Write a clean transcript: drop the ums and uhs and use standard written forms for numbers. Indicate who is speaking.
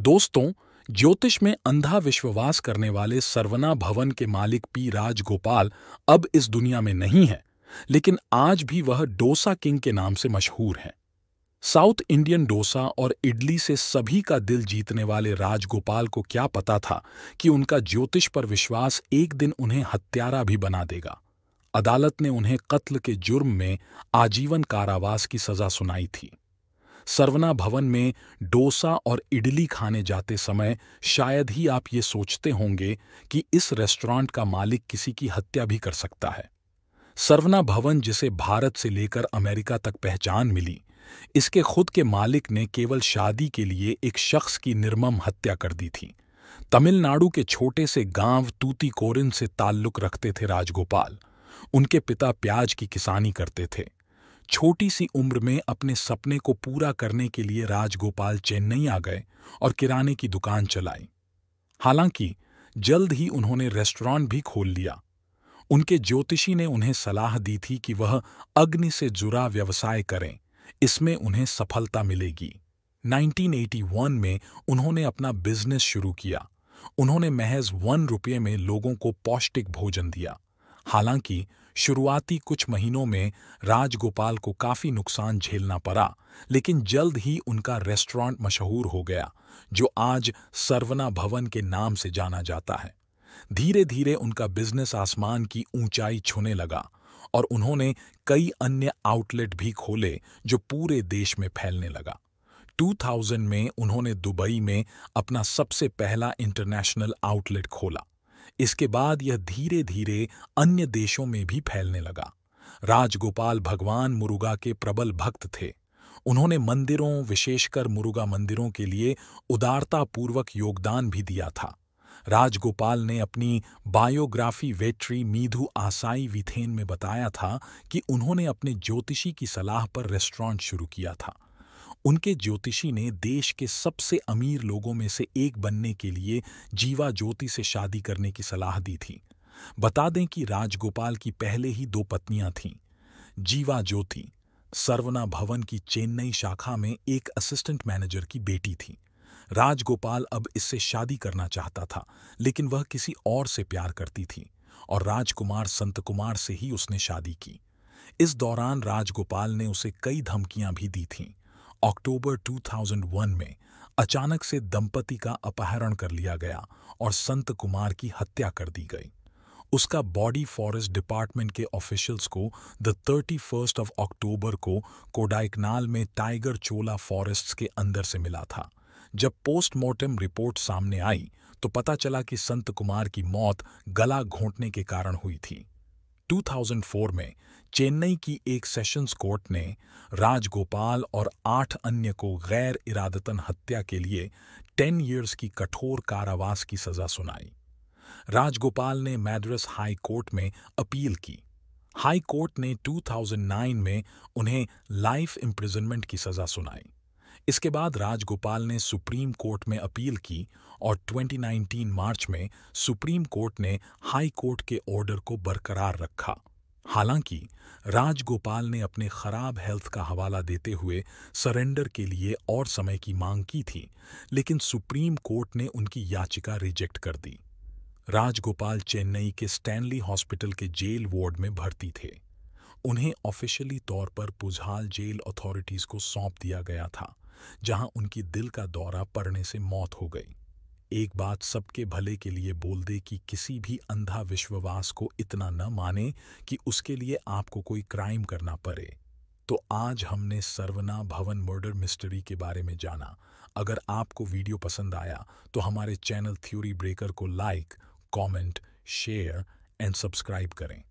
Speaker 1: दोस्तों, ज्योतिष में अंधा विश्वास करने वाले सरवना भवन के मालिक पी राजगोपाल अब इस दुनिया में नहीं है, लेकिन आज भी वह डोसा किंग के नाम से मशहूर हैं। साउथ इंडियन डोसा और इडली से सभी का दिल जीतने वाले राजगोपाल को क्या पता था कि उनका ज्योतिष पर विश्वास एक दिन उन्हें हत्यारा भी बना देगा। अदालत ने उन्हें कत्ल के जुर्म में आजीवन कारावास की सजा सुनाई थी। सरवना भवन में डोसा और इडली खाने जाते समय शायद ही आप ये सोचते होंगे कि इस रेस्टोरेंट का मालिक किसी की हत्या भी कर सकता है। सरवना भवन, जिसे भारत से लेकर अमेरिका तक पहचान मिली, इसके खुद के मालिक ने केवल शादी के लिए एक शख्स की निर्मम हत्या कर दी थी। तमिलनाडु के छोटे से गांव तूतीकोरिन से ताल्लुक रखते थे राजगोपाल। उनके पिता प्याज की किसानी करते थे। छोटी सी उम्र में अपने सपने को पूरा करने के लिए राजगोपाल चेन्नई आ गए और किराने की दुकान चलाई। हालांकि जल्द ही उन्होंने रेस्टोरेंट भी खोल लिया। उनके ज्योतिषी ने उन्हें सलाह दी थी कि वह अग्नि से जुड़ा व्यवसाय करें, इसमें उन्हें सफलता मिलेगी। 1981 में उन्होंने अपना बिजनेस शुरू किया। उन्होंने महज ₹1 में लोगों को पौष्टिक भोजन दिया। हालांकि शुरुआती कुछ महीनों में राजगोपाल को काफी नुकसान झेलना पड़ा, लेकिन जल्द ही उनका रेस्टोरेंट मशहूर हो गया, जो आज सरवना भवन के नाम से जाना जाता है। धीरे धीरे उनका बिजनेस आसमान की ऊंचाई छूने लगा और उन्होंने कई अन्य आउटलेट भी खोले, जो पूरे देश में फैलने लगा। 2000 में उन्होंने दुबई में अपना सबसे पहला इंटरनेशनल आउटलेट खोला। इसके बाद यह धीरे धीरे अन्य देशों में भी फैलने लगा। राजगोपाल भगवान मुरुगा के प्रबल भक्त थे। उन्होंने मंदिरों, विशेषकर मुरुगा मंदिरों के लिए उदारतापूर्वक योगदान भी दिया था। राजगोपाल ने अपनी बायोग्राफी वेट्री मीधु आसाई विथेन में बताया था कि उन्होंने अपने ज्योतिषी की सलाह पर रेस्टोरेंट शुरू किया था। उनके ज्योतिषी ने देश के सबसे अमीर लोगों में से एक बनने के लिए जीवा ज्योति से शादी करने की सलाह दी थी। बता दें कि राजगोपाल की पहले ही 2 पत्नियां थीं। जीवा ज्योति सरवना भवन की चेन्नई शाखा में एक असिस्टेंट मैनेजर की बेटी थी। राजगोपाल अब इससे शादी करना चाहता था, लेकिन वह किसी और से प्यार करती थी और राजकुमार संतकुमार से ही उसने शादी की। इस दौरान राजगोपाल ने उसे कई धमकियां भी दी थीं। अक्टूबर 2001 में अचानक से दंपति का अपहरण कर लिया गया और संत कुमार की हत्या कर दी गई। उसका बॉडी फॉरेस्ट डिपार्टमेंट के ऑफिशियल्स को 31 अक्टूबर को कोडाइकनाल में टाइगर चोला फॉरेस्ट्स के अंदर से मिला था। जब पोस्टमार्टम रिपोर्ट सामने आई तो पता चला कि संत कुमार की मौत गला घोंटने के कारण हुई थी। 2004 में चेन्नई की एक सेशंस कोर्ट ने राजगोपाल और 8 अन्य को गैर इरादतन हत्या के लिए 10 इयर्स की कठोर कारावास की सजा सुनाई। राजगोपाल ने मैड्रास हाई कोर्ट में अपील की। हाई कोर्ट ने 2009 में उन्हें लाइफ इम्प्रिजनमेंट की सजा सुनाई। इसके बाद राजगोपाल ने सुप्रीम कोर्ट में अपील की और 2019 मार्च में सुप्रीम कोर्ट ने हाई कोर्ट के ऑर्डर को बरकरार रखा। हालांकि राजगोपाल ने अपने खराब हेल्थ का हवाला देते हुए सरेंडर के लिए और समय की मांग की थी, लेकिन सुप्रीम कोर्ट ने उनकी याचिका रिजेक्ट कर दी। राजगोपाल चेन्नई के स्टैनली हॉस्पिटल के जेल वार्ड में भर्ती थे। उन्हें ऑफिशियली तौर पर पुजहाल जेल अथॉरिटीज को सौंप दिया गया था, जहां उनकी दिल का दौरा पड़ने से मौत हो गई। एक बात सबके भले के लिए बोल दे कि किसी भी अंधा विश्वास को इतना न माने कि उसके लिए आपको कोई क्राइम करना पड़े। तो आज हमने सरवना भवन मर्डर मिस्ट्री के बारे में जाना। अगर आपको वीडियो पसंद आया तो हमारे चैनल थ्योरी ब्रेकर को like, comment, share and subscribe करें।